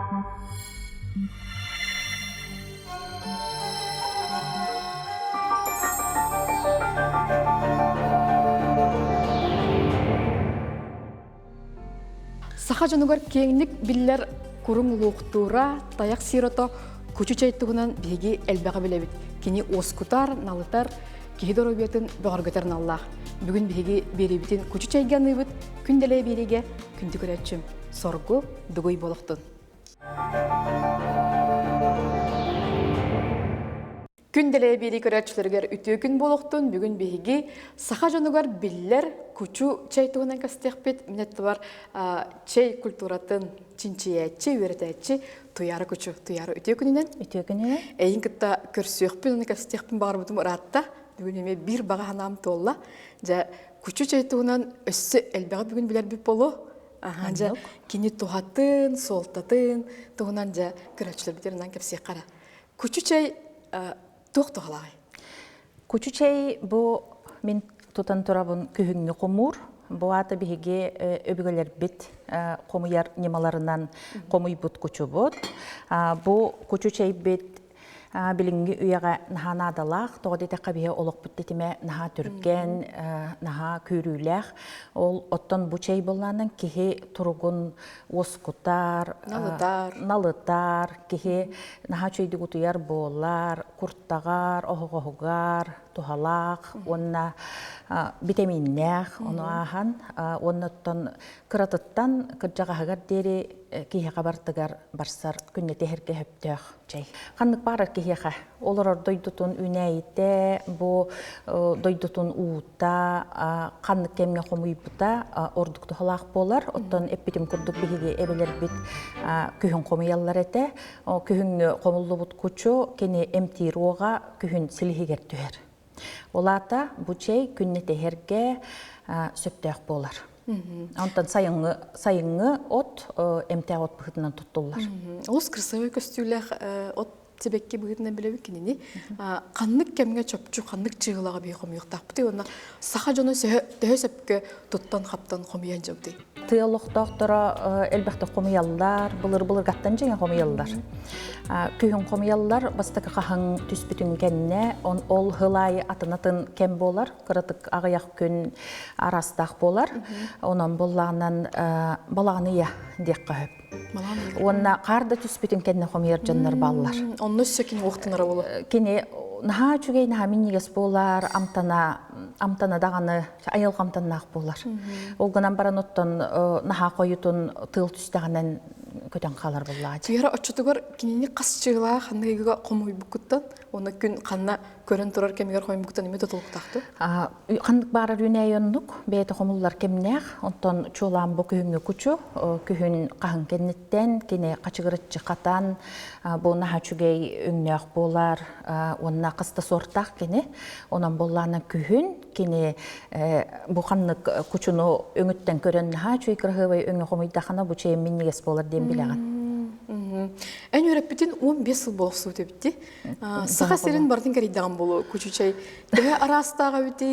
Саха жонугар кеңник биллер курун луктура таяк сирото күчү чайтыгынан биги элбага билебит. Кини оскутар, налытар, кихидор обиятын бөгөргөтөр наллах. Бүгүн биги берибитин күчү чайганыбыт күнделе бериге күндү көрөчүм. Соргу дугуй болохтун. Күнделе бери көрөчүлөргөр үтүү күн болохтун. Бүгүн биги саха жонугар биллер күчү чайтыгынан кастыхпет. Минет бар чай культуратын чинчиячи, үөрөтөчү туяры күчү, туяры үтүү күнүнөн. Үтүү күнүнөн. Эйин кытта көрсөкпүн, кастыхпын барбытым ыратта. Бүгүн эме бир бага ханам толла. Жа күчү чайтыгынан өссө элбега бүгүн билер бип болу. Жа кини тухатын, солтатын, тугунан жа көрөчүлөр битеринен кепсек кара. Күчү чай тоқтоғалай. Күчү чай бу мен тутан турабын күһүңнү комур. Бу ата биһиге өбүгөлөр бит комуяр немаларынан комуй бут күчү бут. Бу күчү чай бит билинги уяга наханадалах, тоғдете қабия олық бүттетіме наха түрген, наха көрүләх. Ол оттон бу чай болланын кихи тургун оскутар, налытар, кихи наха чөйді күтуяр болар, курттагар, оғығығығар, тухалақ, онна витаминнәх, оны ахан, оннаттан кыратыттан кырджағағығар дери кихи қабартыгар барсар күнне техерге хөптөөх чай. Қаннық барар кихиға, олар дойдутун үнәйті, бұ дойдутун уыта, қаннық кемге қомуй бұта, ордуқты халақ болар. Оттан эппетім күрдік бігеге әбелер бит күхін қомуялар әті. Күхін қомулы бұт күчу, кені әмтир оға күхін сілігер түер. Олата бұ чай күнне техерге сөптөөх болар. Антан сайыңы от эмте от быхытынан туттулар. Олыс кырсывы көстүлэх от тебекке быхытынан билебик кинини. Каннык кемге чөпчү, каннык чыгылага бий хомуйуктак бути. Онна саха жону төһөсөпкө туттан хаптан хомуян жабды. Тыяллыктактара элбекте хомуяллар, былыр гаттан жеңе хомуяллар. Күйін хомуяллар бастакы каһың түспүтүн кенне, ол хылай атынатын кем болар, кырытык агаяк күн арастак болар. Онан болланан баланыя дек кахып. Онна карда түспүтүн кенне хомуяр жаннар баллар. Онны сөкин оқтынара болу. Кене наха чүгей наха миннигес болар, амтана дағаны айыл қамтаннақ болар. Ол гынан баран оттан наха қойытын тыл түстағанан көтен қалар болар. Түйері отчутугар кинини қас чыгыла ханныгыга қомуй бүккіттан, оны күн қанна көрін тұрар кемегер қойын бүккіттан еме тұтылықтақты? Қандық барар үнәй оннық, бәйті қомулар кемнәқ, онтан чулан бұ күхінгі күчу, күхін қағын кеннеттен, кене қачығырытчы қатан, бұл наха чүгей үңнәқ болар, онна қысты сортақ кене, онан болланы күхін, кене бұ қаннық күчуну өңіттен көрін наха чүгей кірғывай өңі қомойдақына бұ чейін миннегес болар дем білеген. Ән өрәппетін 15 жыл болықсы өте бітті. Саға серін бардың кәрейдіған болу күчі чай. Дәе арастаға өте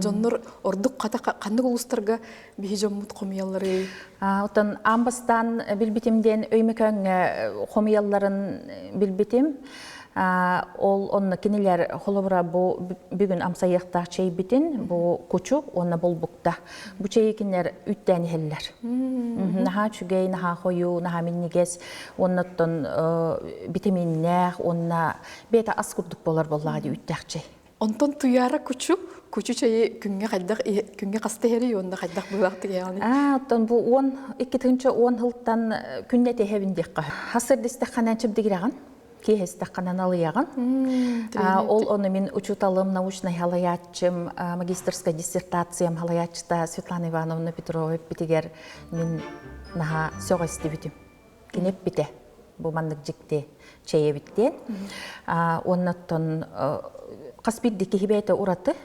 жонныр ордық қандық ұлыстарға бейі жоммұт қомиялары. Отын амбастан білбетімден өймекәң қомияларын білбетім. Ол онны кенелер холобра бу бүгүн амсаяктак чей битин бу кучу онна бол букта бу чей кинер үттән хеллер наха чугей наха хою наха миннигес оннаттан витаминнер онна бета аскурдук болар боллади үттәк чей онтон туяра кучу чей күнгө кайдак күнгө касты хери онда кайдак булак деген оттон бу 12-10 хылтан күнне техебиндек хасыр дистеханан чыбдигираган Кехестах кананалыяган. Ол оны мен учуталым научный халаятчым, магистрская диссертациям халаятчыта Светлана Ивановна Петрова питигер мен наха сёгасты битим. Кинеп бите. Бу мандык жикте чее биттен. Оннаттан каспидди кехибете ураты.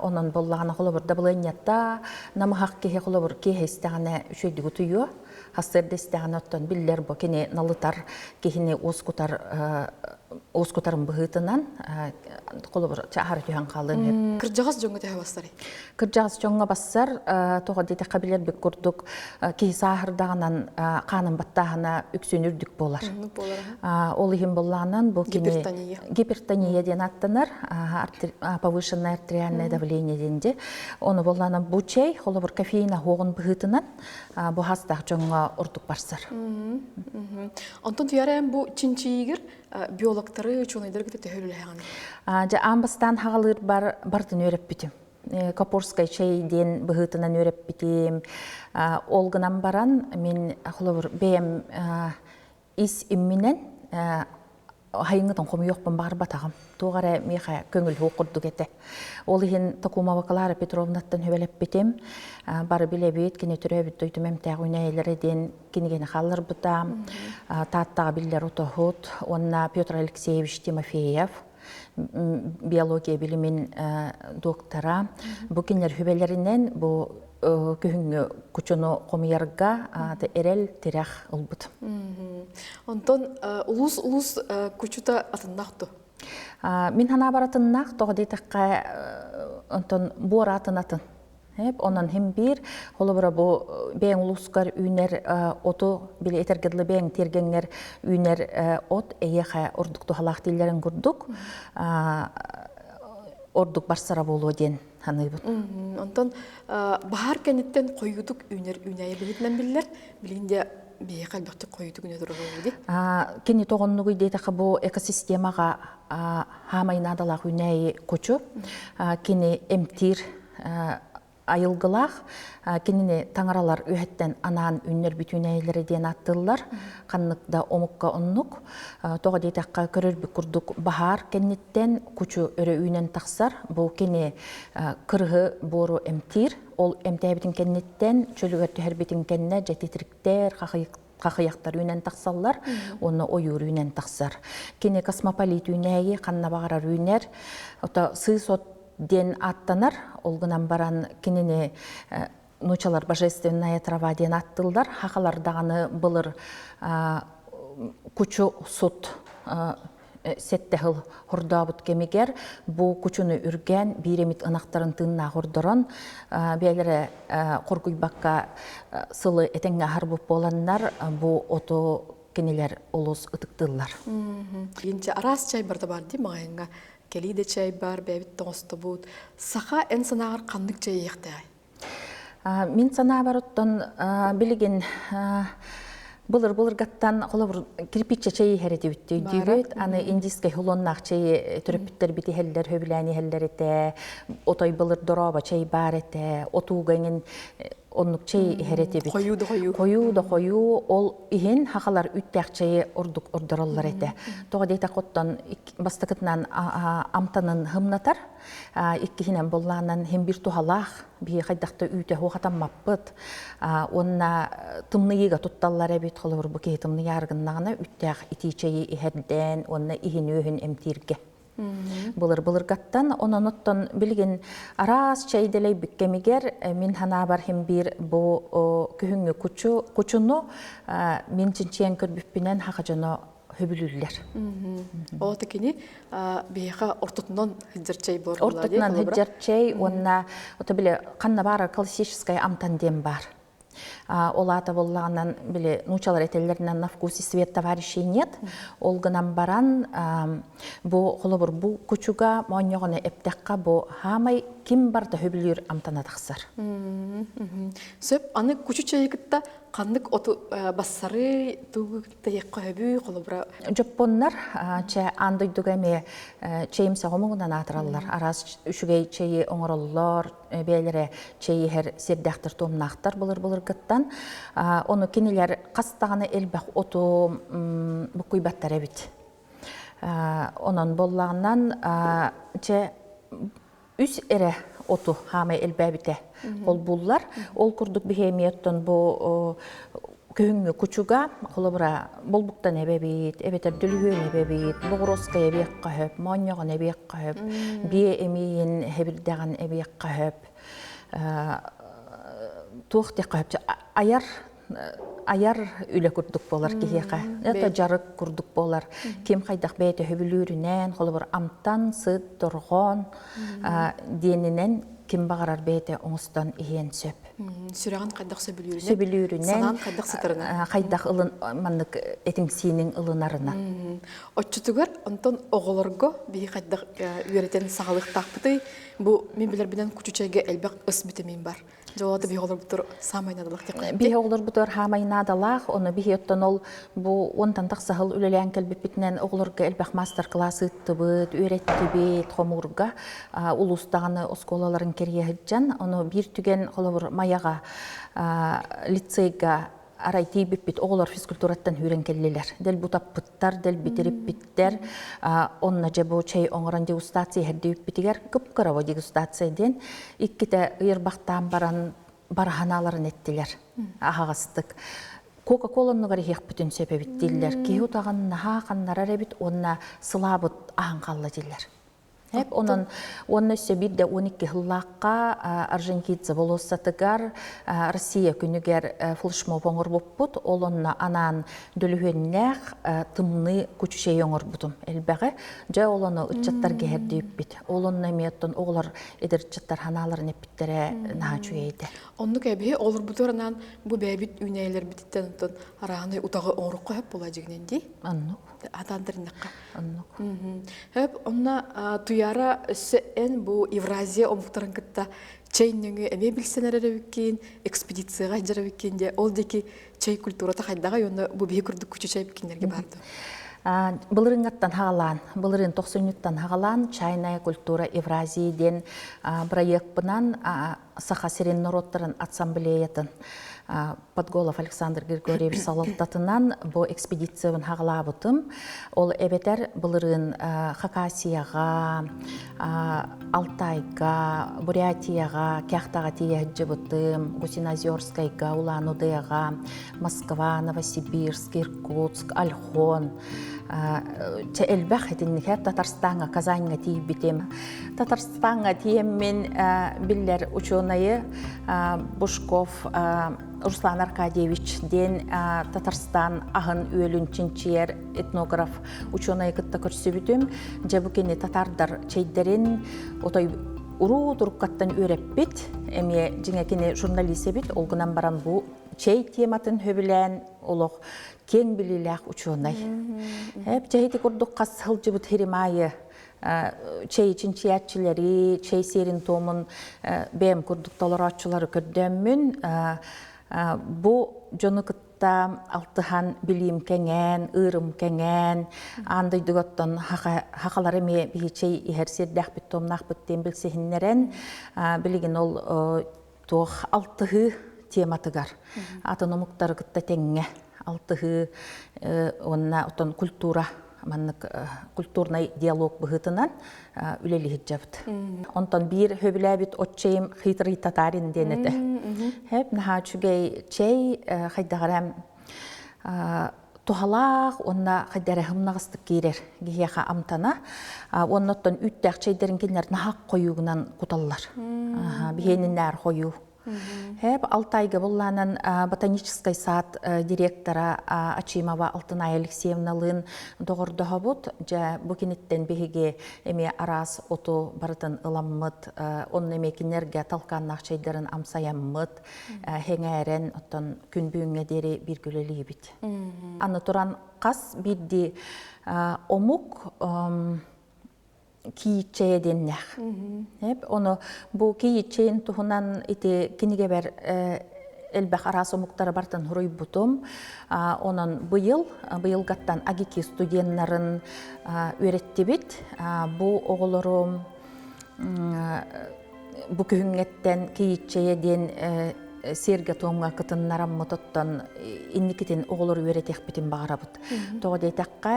Онон боллагана холобур даблынятта намахак кехе холобур кехестагана үшөйдүгү туйу. Хастырдестеген оттан биллер бо кене налытар, кехіне оскутар оскутарын быһытынан колобор чахар түһән калын. Кыржагас жоңго тәһә бастары. Кыржагас жоңго бассар тога дите кабилер бик курдук ки сахардагынан канын баттагына үксөнүрдүк болар. Ол ихин болланан бу кини гипертония ден аттанар, повышенное артериальное давление денде. Оны болланан бу чей колобор кофеина хогун быһытынан бу хастак жоңго урдук барсар. Антон түйәрәм бу чинчигер биологтары чонайдыр кете төһөлүләгән. Жа амбастан хагалыр бардын өрөп бүтүм. Копорскай чейден быһытынан өрөп бүтүм. Олгынан баран мен холобор бем ис имменен хайыңытын қомы жоқпын бар батағым. Туғара меха көңіл оқырдық еті. Ол ең Токумова Клара Петровнаттан хөбелеп бетем. Бары біле бейт, кені түрі өбіт өйтімем тәғуіне әйлерден кенігені қалыр бұтам. Таттағы білдер отығыт. Онна Петр Алексеевич Тимофеев, биология білімін доктора. Бұл кенер хөбелерінен бұл көһүнгө кучуну комуярга эрел терах олбут. Антон улус кучута атындакту. Мин хана баратыннак тогды такка Антон боратынатын. Хеп онан хем бир холобра бу бең улускар үнер оту биле этергедле бең тергеңер үнер от эйха ордукту халак дилерин курдук. Ордук барсара болу ден ханыйбыт. Антон бахар кенеттен койудук үнер үнәйе билетнен биллер, билинде бие калбакты койудук үнө туру болду. Кени тогоннугу дейдеқа бу экосистемага хамайнадалак үнәйе кочу, кени эмтир айылгылах, кеніне таңаралар үйеттен анаан үннер бүтүнәйлері ден аттылар, қаннықда омыққа оннук. Тоға дейтаққа көрірбі күрдік бахар кеннеттен күчу өрі үйнен тақсар, бұл кені кырғы бору эмтир, ол эмтәбітін кеннеттен чөлігер түхербітін кенне жәтетіріктер, қақияқтар үйнен тақсалар, оны ойыр үйнен тақсар. Кені космополит үйнәйі, қанна бағарар үйнер, сый-сот ден аттанар, олгынан баран кенене нучалар божественная трава ден аттылдар, хақалардағаны бұлыр күчу сұт сеттехіл хұрдабыт кемегер, бұл күчуны үрген биремит ынақтарын тынна хұрдырын, бәлері қоргүйбаққа сылы етенге харбып боландар, бұл ото кенелер олыс ұтықтылар. Енче арас чай барда барды мағайынға, келиде чай бар, бәбіт тоңысты бұд. Сақа ән санағыр қандық чай еқтай? Мен сана барыттан білген бұлыр гаттан кирпиче чайы хәреті өтті үйдігіт. Аны индийскай хулоннақ чайы түріпіттер біті хәлдер, хөбіләні хәлдер еті, отой бұлыр дороба чай бар еті, отуғанын оннук чей хәреті біт. Қою, ол ихен хақалар үттәк чайы ордыралар еті. Тоға дейті қоттан бастықытынан амтанын хымнатар, иккихінен болланан хем бір тухалақ, бие қайдақты үйті хоғатан маппыт. Онна тымныйыға тұтталар әбет қолыр бұке тымны ярғыннағына үттәк ити чайы ихерден, онна ихен өйін әмтирге. Бұлыр гаттан, онан оттан білген арас чайдалай бүккемегер, мен хана бар хем бір бұл күхіңі күчуну мен чинчиян көрбіппінен хақа жаны хөбілілер. Ол текені бейіға ортотынан хиджар чай бар. Ортотынан хиджар чай, онна қанна бары классическая амтан дем бар. Олата боллағынан біле нучалар етелерінен на вкусе свет товарищей нет. Олғынан баран бұл қолыбыр бұл күчуға моңоғыны эптәққа бұл хамай ким барды хөбілер амтана тақсар. Сөп, аны күчу чайы күтті қандық оту бассары туғықта еққа хөбі қолыбыра? Жоппонлар андойдуға ме чайымса ғомығынан атыралар. Арас үшігей чайы оңыралылар, бәлері чайы әр сердәқтір томнақтар бұлыр гыттан. Оны кенелер қастағаны әлбәқ оту бұққойбаттар әбіт. Онын боллағынан үс әрі оту хамай әлбәбіте ол бұллар. Ол күрдік бігеметтен бұл көңі күчуға қолыбыра болбуқтан әбәбейт, әбетер дүлігін әбәбейт, бұғыросқа әбек қағып, маняған әбек қағып, бие әмейін әбірдіған әбек қағып, туық дек қағып, аяр аяр үле курдук болар кихиэка. Это жарык курдук болар. Кем хайдах бәйті хөбілүүрінен, холобор амтан, сыт, торгон денинен ким бағарар бәйті оңыстан иен сөп. Сүрәгән кайдак сөбүлүрүнен. Сөбүлүүрінен, Санан кайдак сытырына. хайдах ылын, маннык этимсинин ылынарына. Отчутугар онтон оголорго бии кайдак үйрөтен сагалыктакпыты. Бу мен билер биден күчүчеге элбек ыс битемин бар. Жолады бии оголор бутур самайнадылык деп. Бие оғылыр бұтыр хамайнадалақ, оны бие оттан ол бұл онтандық сағыл үлелән кәлбіпітінен оғылырға әлбәқ мастер-класс үтті бұд, өретті бет, қомырға, ұлыстағаны осколаларын кере хүджан, оны бір түген қолыбыр маяға лицейға арайти биппит оғылар физкультураттан хүрен келлелер. Дәл бұтап бұттар, дәл бітіріп біттер, онна жабу чай оңыран дегустация әрді үппітігер, күп-күрава дегустацияден, иккіті ұйырбақтан бараханаларын еттілер, ағағастық. Кока-коланны ғары хеқ бүтін сөпе біттілер. Кейі ұтаған наға қаннарар әбіт, онна сылабыт ағын қалла дейлер. Onun össe bir de 12 hıllaqqa Arjantinca bolossatıgar Россия күнігер фылшмо боңыр боппут, олонна анан дөлүгеннәх тымны күчүшей оңыр бутум. Элбәғі, жа олоны үтчаттар гехерді үппит. Олонна меттон оғылар едірчаттар ханаларын эппиттере наға чуейді. Онны кәбі олар бутуранан бұ бәбіт үйнәйлер бітіттен арағаны ұтағы оңырыққа хөп бола жігінен дей? Анну. Атандырынаққа. Анну. Хөп, онна туяра өссі ән бұ Евразия омықтарын кітта чайныңы әме білсенер әрәвіккен, экспедицияға жарәвіккен де, ол декі чай культурата қайдаға, оны бұ бей күрді күчі чай біккендерге барды. Былырыңаттан хағалан, былырың 90-ттан хағалан, чайная культура Евразияден проект бұнан Саха Сирен народтарын ассамблеятын Подголов Александр Григорьевич салалтатынан бұл экспедицияын хағалабытым. Ол әбетер былырын Хакасияға, Алтайға, Бурятияға, Кяхтаға тиехджі бұтым, Гусинозерскайға, Улан-Удыға, Москва, Новосибирск, Иркутск, Альхон. Әлбәқ етіннігер Татарстанға, Казанға тиіп бітем. Татарстанға тиеммен білдер ученайы Бушков Руслан Аркадьевич ден Татарстан ағын өлінчінчер этнограф ученайы кітті көрсі бітім. Жабыкені татардар чейдерін отой уру тұрыққаттан өреп біт. Әме жеңекені журналисе біт. Олғынан баран бұл чей тематын хөбілән олық кен біліләқ ученай. Әп жайты көрдік қасыл жібіт херимайы. Чей чинчиятчилери, чей серин томун бәм күрдікталар атчылары көрдәммін. Бұ жоны кытта алтыхан білім кәңән, ұрым кәңән, андай дүгіттен хақалары ме бейчей ихерсердәқ біт, томнақ біттен білсехіннерен, білеген ол тоқ алтығы тематыгар. Атын омықтары кытта тәңе, алтығы онна отын культура, культурный диалог бұғытынан үлелі хиджабыд. Онтан бір хөбіләбіт отчайым хитрый татарин денеті. Хәп наға чүгей чай қайдағарам тухалақ, онна қайдары хымнағыстық кейрер гейеға амтана. Оннаттан үттәқ чайдарын келінер нағақ қойуғынан құталылар. Бейенінлер қойу. Хәп Алтайга болланын ботанический сад директора Ачимова Алтынай Алексеевналын доғырдыға бұд. Жа бүкенеттен бейге әме арас оту бардын ыламмыд, оның әмекенерге талқаннақ чайдарын амсаяммыд, хәңәрен оттан күн бүйінге дері бір көлелі бит. Аны тұран қас бірді омук киитчейденнәх. Оны бұл киитчейін тұхынан кенеге бәр әлбәқ арасы мұқтары бартын хұрой бұтым. Онын бұйылғаттан агеки студенттарын өретті бет. Бұл оғылырым бұл күйінгеттен киитчейден серге тоңға кытыннарам мұтыттан инникетін оғылыр өретек бітін бағара бұд. Тоғы дейтаққа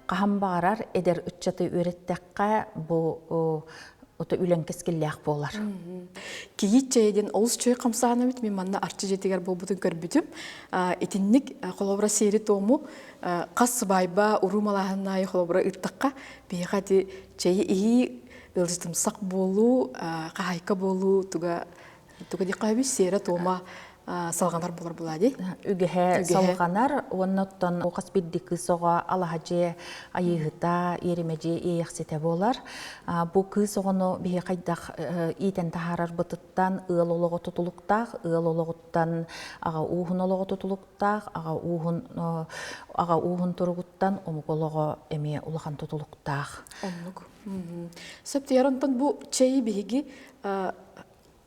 қағам бағарар әдер үтчаты өреттәққа бұл оты үлен кескелләқ болар. Кейет жайден олыс чөй қамсағаны бит, мен манна арчы жетігер бұл бұтын көрбітім. Етіннік қолабыра сейрі тоғыму қасы байба, ұрумалағына қолабыра ұттаққа бейғады жайы ии ылжытымсақ болу, қағайқа болу, туға дейққа өбі сейрі тоғыма салганар болар булади. Үгеһе салганар, онноттон оқас биддики соға алахажы айыгыта, еремежи ейексете болар. Бу кыз оғыны бейе қайдақ итен тахарар бұтыттан ыл олығы тұтылықтақ, ыл олығыттан аға уғын олығы тұтылықтақ, аға уғын тұрғыттан омығылығы әме ұлған тұтылықтақ. Оннук. Сөпті ярантан бу чайы бейгі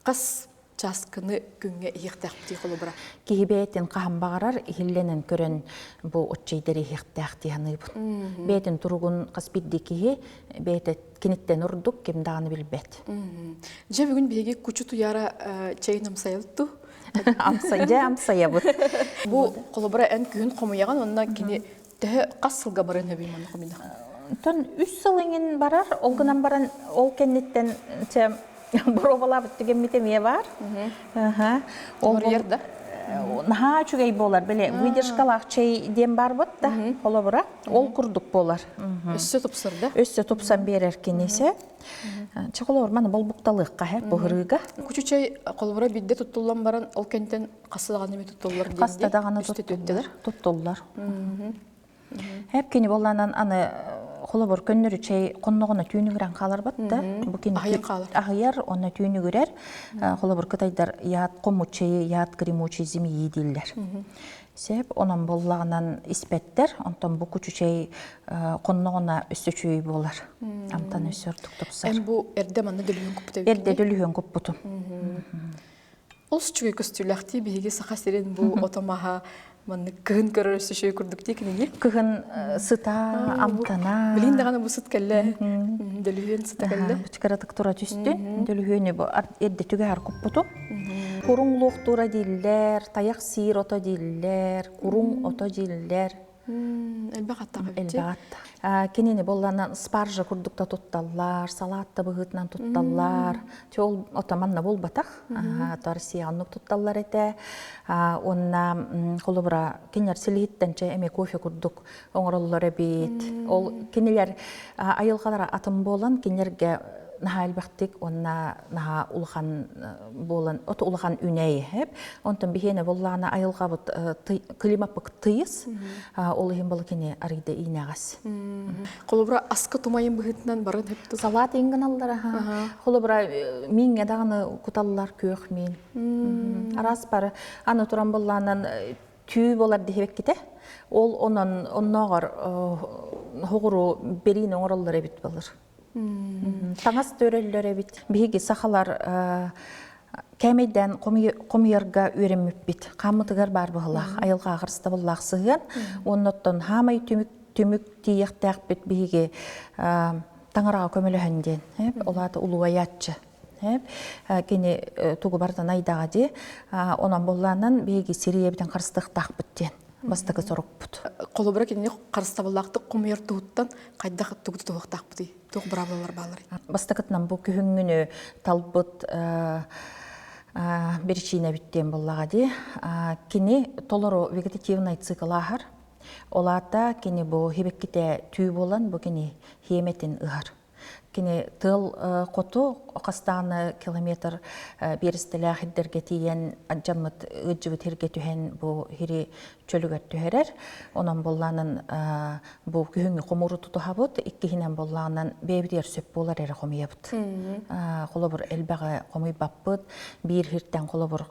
қас часкыны күнге иектәқті қолы бұра. Кихибетин қағым бағарар, хилленен көрін бұ отчайдары иектәқті яны бұд. Бетин тұрғын қаспидді кихи, беті кенеттен ұрдық, кемдағаны білбет. Же бүгін бейге күчі тұяра чайын амсайылды? Амсая бұд. Бұ қолы бұра ән күйін қомыяған, онына кені тәі қас сылға барын өбейманы қомында? Тон 3 сылыңын барар, олғынан баран ол кенеттен Боровала бүттіген метемее бар. Олар ерді? Наға чүгей болар, біле, выдержкалақ чей дем бар бұд да, қолы бұра, ол күрдік болар. Өссі тұпсырды? Өссі тұпсан берер кенесе. Чықылы орманы бұл бұқталыққа, бұғырыға. Күчі чай қолы бұра бидде тұттылан баран, ол кенттен қасыдағаны ме тұттылар дейді? Қастадағаны тұттылар. Әп кені боланан аны қолы бұр көннері чай қоннығына түйінігірен қалар батты. Ағайыр қалар. Ағайыр, оны түйінігірер. Қолы бұр күтайдар яат қому чайы, яат крему чай зімі еділдер. Сәп, онын болағынан іспеттер, онтан бұл күчі чай қоннығына үсті чөй болар. Амтан өсі ұрдық тұпсар. Әм бұл әрді манна дөлігін күпті? Әрді дөлігін күп бұтым. Ол сүчіге көстіліқті бейге сақа серен бұл отамаға манны кыһын көрөр сөшөй күрдүк текинеги. Кыһын сыта, амтана. Билин даганы бу сыт келле. Дөлүһөн сыта келле. Чикаратык тура түстү. Дөлүһөнү бу эрде түгө ар куппуту. Куруңлук тура диллер, таяк сир ото диллер, куруң ото диллер. Элбагаттагы бит. Элбагатта. Кенени болланан спаржа курдукта тутталлар, салатта быгытынан тутталлар. Чол отаманна болбатак. Тарсиянук тутталлар эте. Онна колубра кенер селиттенче эме кофе курдук оңороллар бит. Ол кенелер айылгалар атым болан кенерге наха элбактик онна наха улхан болан ото улхан үнәй хеп. Онтан бихене боллана айылга бут климапык тыйыс. Ол хим балкене ариде инагас. Колубра аскы тумайын быгытынан барын хепти. Салат инганаллар Колубра миңе даганы куталлар көк мин. Арас бар аны туран болланан түй болар дебек кете. Ол онон онногор хогуру берин оңороллар бит болар. Таңас төрөллөр бит. Биги сахалар кемейден комуярга үйренмеп бит. Камытыгар бар быгылак, айылга агырста буллак сыгын. Оннотон хамай түмүк тиектак бит биги таңарага көмөлөһөнден. Оларды улуаятчы. Кени тугу бардан айдага ди. Онан болланан биги сириебден карыстыктак биттен. Бастагы сорок бут. Колубра кенени карыстабылакты комуяр тууттан кайдак тугду тууктак бути. Туг бравалар балар. Бастагытнан бу күһүнгүнү талбыт берчине биттен боллага ди. Кени толору вегетативный цикл ахар. Олата кени бу хебекките түй болан бу кени хеметин ыгар. Кени тыл коту окастаны километр беристеле хиддерге тиен аджамыт ыджыбы терге түһен бу хири чөлүгөр түһерер. Онан болланын бу күһүнгү комуру тутухабыт, иккихинен болланын бебидер сөп болар эре комуябыт. Колобур элбага комуй баппыт, бир хирттен колобур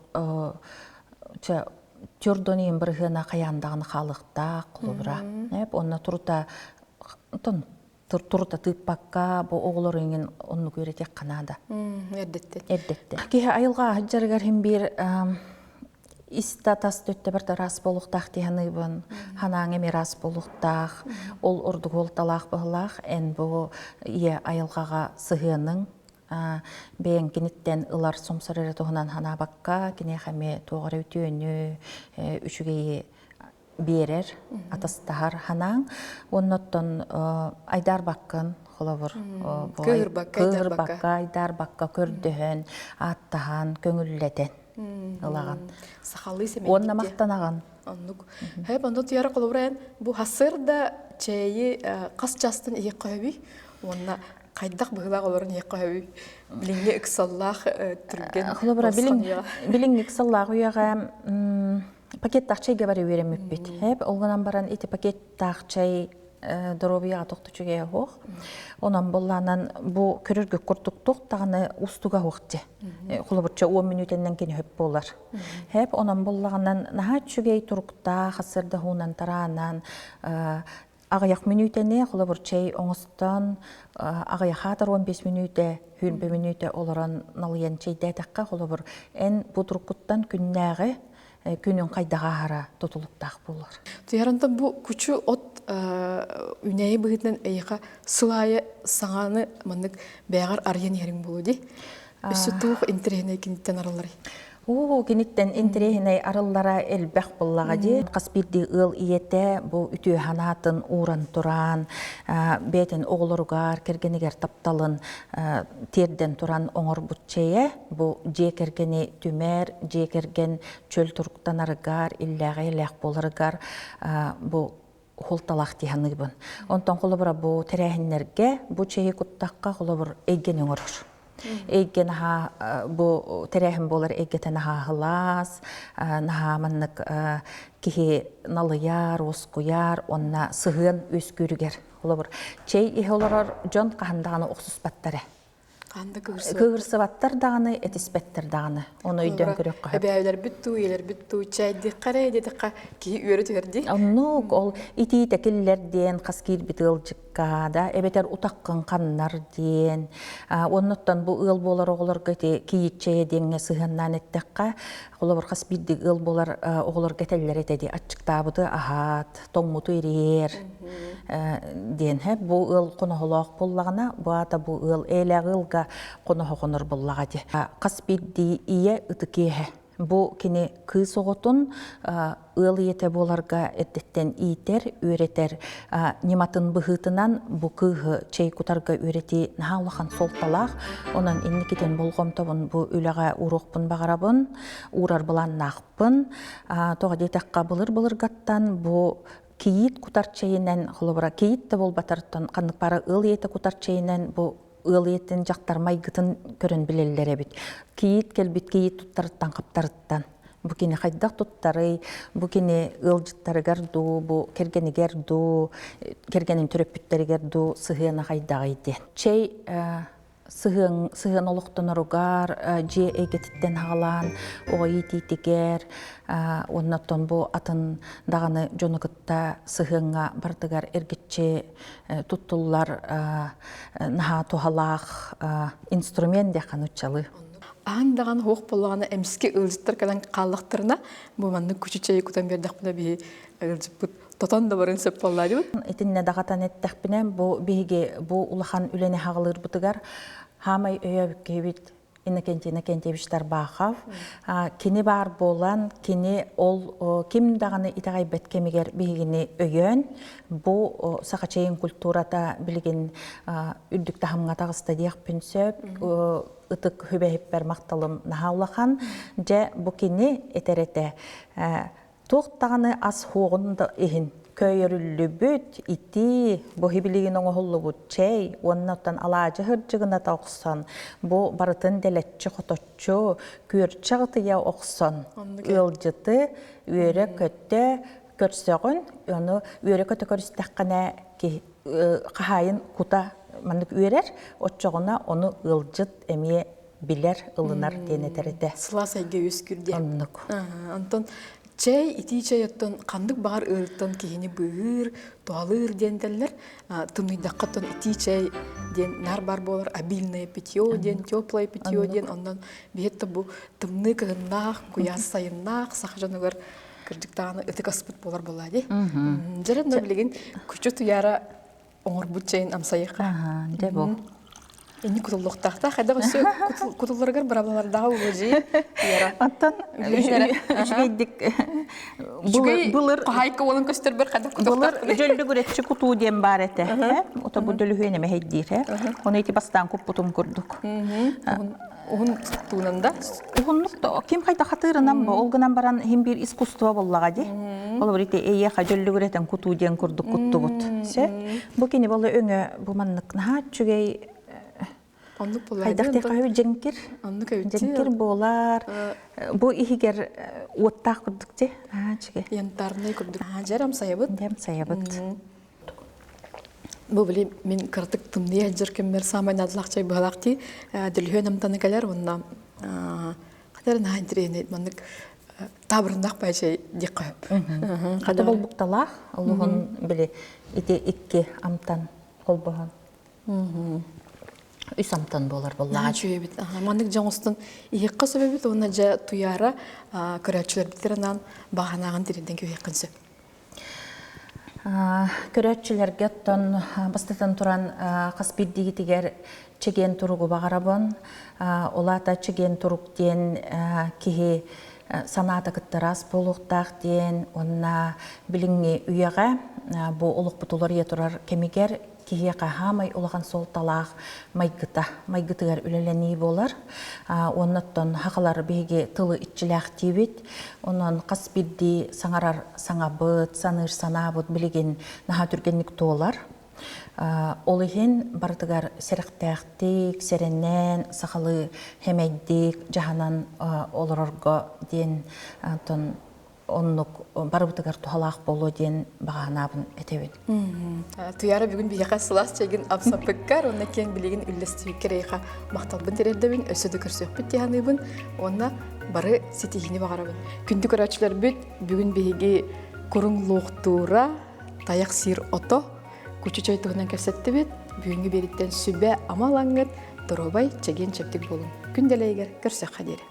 Тюрдонин биргына каяндагын халыкта колобура. Онна турута турта тыппакка бу оголорыңын онну көрөтек канада. Эрдетте. Ки айылга хаджаргар хим бир истатас төттө бир рас болуктак дегенибин. Ханаң эме рас болуктак. Ол ордук олталак быгылак эн бу айылгага сыгынын бен киниттен ылар сомсорere тоһунан хана бакка кине хаме тоғары өтүөнү үчүгей берер атастахар ханаң онноттон айдар баккын холовор кыр бакка айдар бакка көрдөһөн аттахан көңүллетен ылаган сахалы семей онна мактанаган оннук хеп ондо тияра колобрен бу хасырда чейи кас жастын ие койби онна Кайдак быгылак олорун яккабы билинге иксаллах түрген. Холобра билингик саллах уяга пакет тахчайга бары беремеп бит. Хеп олгонан баран эти пакет тахчай доробия тоқтучуге хох. Онан болланан бу көрөргө куртуктук таганы устуга хохти. Холобурча 10 минуттан кийин хөп болар. Хеп онан боллаганан нахачугей турукта хасырда хунан таранан агаяк минуттане холобурчай оңостон агаяк хатар 15 минутте 20 минутте олорон налыян чейдэ такка холобур эн бутурукуттан күннәгы күнүн кайдага хара тотулуктак болор. Туяранта бу күчү от үнәйі бұғытнан әйіға сылайы саңаны маннык бәғар ариян ерің болу де. Үсі туық интерегіне кенеттен аралары. Кенеттен интерегіне аралара әлбәқ боллаға де. Қаспирді ыл иеті бұл үті ханатын уран туран, бәтен оғылырғар, кергенегер тапталын терден туран оңыр бұтчайы. Бұл же кергені түмер, же керген чөл тұрқтан арығар, илләғі әләқ болырығар. Бұл холталақ дейханығыбын. Онтан қолыбыра бұл тәрәхінлерге бұл чейі құттаққа қолыбыр әйген өңірір. Әйген бұл тәрәхін болар әйгетен хылас, наға маннық кеге налыяр, осқуяр, онна сығын өз көрігер. Чей ехоларар жон қағындағаны оқсыз баттары. Кығырсы баттар дағаны, әтіспеттер дағаны. Оны үйден көрек қағып. Әбәйлер бүтту, елер бүтту, чайды қарай дедіққа кейі өрі түрді? Оннук, ол ити тәкелерден, қаскер біті ылжыққа, әбетер ұтаққын қаннар ден. Оннуттан бұл ыл болар оғылар кейітчәе денге сығыннан әттіққа, олар қаспирді ыл болар оғылар кәтелер әтеді. Атчықтабыды ағат, тоңмұты ерер ден. Бұл ыл қонағылақ боллағына, бұл ата бұл ыл әләғ ылға қонағы қоныр боллаға де. Қаспирді ие ұтықеғі. Бұл кені кыз оғытын ыл ете боларға әттеттен иетер, өретер. Нематын бұғытынан бұл кығы чей құтарға өреті нағалыған солталақ. Онан енекетен болғымтабын бұл өліға ұрықпын бағарабын, ұрар бұлан нақпын. Тоға детаққа бұлыр-бұлырғаттан бұл кейіт құтарчайынан, кейіт те бол батарттан, қандық бары ыл ете құтарчайынан бұл ыл етін жақтармай ғытын көрін білелері бит. Кейіт келбет кейіт тұттарыттан қаптарыттан. Бұ кені қайдақ тұттары, бұ кені ыл жыттары ғарду, бұ кергені ғарду, кергенін түріп бүттері ғарду, сығыны қайдағайды. Чей сығын олықтын ұрығар, же әйгетіттен ғалан, оғай ететігер, оннаттан бұл атын дағаны жонығытта сығынға бардығар әргетче тұттылар наға туғалақ инструмент деқан ұтчалы. Аңдаған хоқ болғаны әміске ылжыттар кәлін қалықтырына, бұл манның күші күтен бердіқ бұна бей ылжып бұд. Тотан да барын сөп боллады бұд? Етінне дағатан әттіқпінен бұл бейге бұл ұлақан үләне хағылыр бұдығар, хамай өйәбік кейбет инекенте біштар бақав. Кені бар болан, кені ол кем дағаны итағай бәткемегер бейгені өйен. Бұл сақачайын культурата білген үрдік тағымға тағысты дейік пүнсөп, ұтық хөбәйіп бәр мақталым нағаулақан. Жа бұл кені етереті. Тоқтағаны аз хоғынды ехін. Көйірілі бүт, ити, бұхи білеген оңғылы бұд чәй, оннаттан алажы ғыржығына да оқсан, бұ барытын дәлетчі қототчы, көрчі ғытыя оқсан, өлжіті, өре көтті көрсеғын, оны өре көтті көрістіққана қағайын құта маңдық өрер, отчығына оны өлжіт әме білер ылынар денетәрді. Сылас әйге өз күрде. Оннық. Чай, ити чай оттон қандық бағар ұрыттан кейіне бұғыр, туалыр дендерлер, тымныйдаққаттан ити чай ден нар бар болар, обильное питье ден, теплое питье ден, ондан бетті бұл тымны кығыннақ, куяс сайыннақ, сақжанығыр кірдіктағаны үтік аспыт болар болады. Жаран білеген күші тұяра оңыр бұд чайын амсайыққа. Де бұл. Энни кутуллуктакта хайда өсө кутулларгар барабалардағы өжи. Аттан үчгейдик булыр хайка олын көстөр бер хайда кутуллар. Булыр жөлдү күретчи кутуу дем бар эте. Ота бу дөлүхүнө мехейдир. Оны эти бастан көп бутум көрдүк. Угун туунанда. Угуннукта ким хайда хатырынан бу олгунан баран хим бир искусство боллага ди. Ол бирите эйе хажөлдү күретен кутуу дем көрдүк куттубут. Бу кени боло өңө бу маннык нахат чүгей Оннук болайды. Хайдақ текайы жеңкір. Оннук өйті. Жеңкір болар. Бұ ихигер уоттақ күрдікте. Чеге. Янтарны күрдік. Жарам сайабыт. Дем саябыт. Бу биле мен кыртык тымны яжыр кеммер самай надлахчай балакти дилһөн амтаны келер онна кадар на интернет мандык табырындак байчай диккап. Хаты бол букталах, Аллахын биле ите икки амтан колбогон. Үс амтан болар болла. Чуебит. Мандык жаңыстын иекка сөбөбүт онна жа туяра көрөчүлөр битеринан баганагын тириден көйкөнсө. Көрөтчүлерге тон бастатан туран каспиддиги тигер чеген туругу багарабын. Олата чеген турук ден кихи саната кыттарас болуктак ден онна билиңи үйага бу улук бутулар етурар кемигер кихи кахамай улаган сол талак майгытыгар үлелени болар. Оннаттан хакалар беге тылы итчилак тибит. Онон каспидди саңарар саңабыт, саныр санабыт билеген наха түргенник тоолар. Олыхин бардыгар серектәктик, сереннен, сахалы хемейдик, жаханан олорорго ден тон оннук барбытыгар тухалақ болу ден бағанабын этебит. Туяра бүгін бияқа сылас чеген апсапыккар, онна кен билеген үллестівік керейқа мақталбын терелдебін, өсіді көрсөк бүт яғаныбын, онна бары сетихini бағарабын. Күнді көрәчілер бүт бүгін бейге көрің лоқтура, таяқ сир ото, күчі чайтығынан кәсетті бет, бүгінгі беріттен сүбә амалаңғыт, дұробай чеген чептік болын. Күнделейгер көрсөк қадері.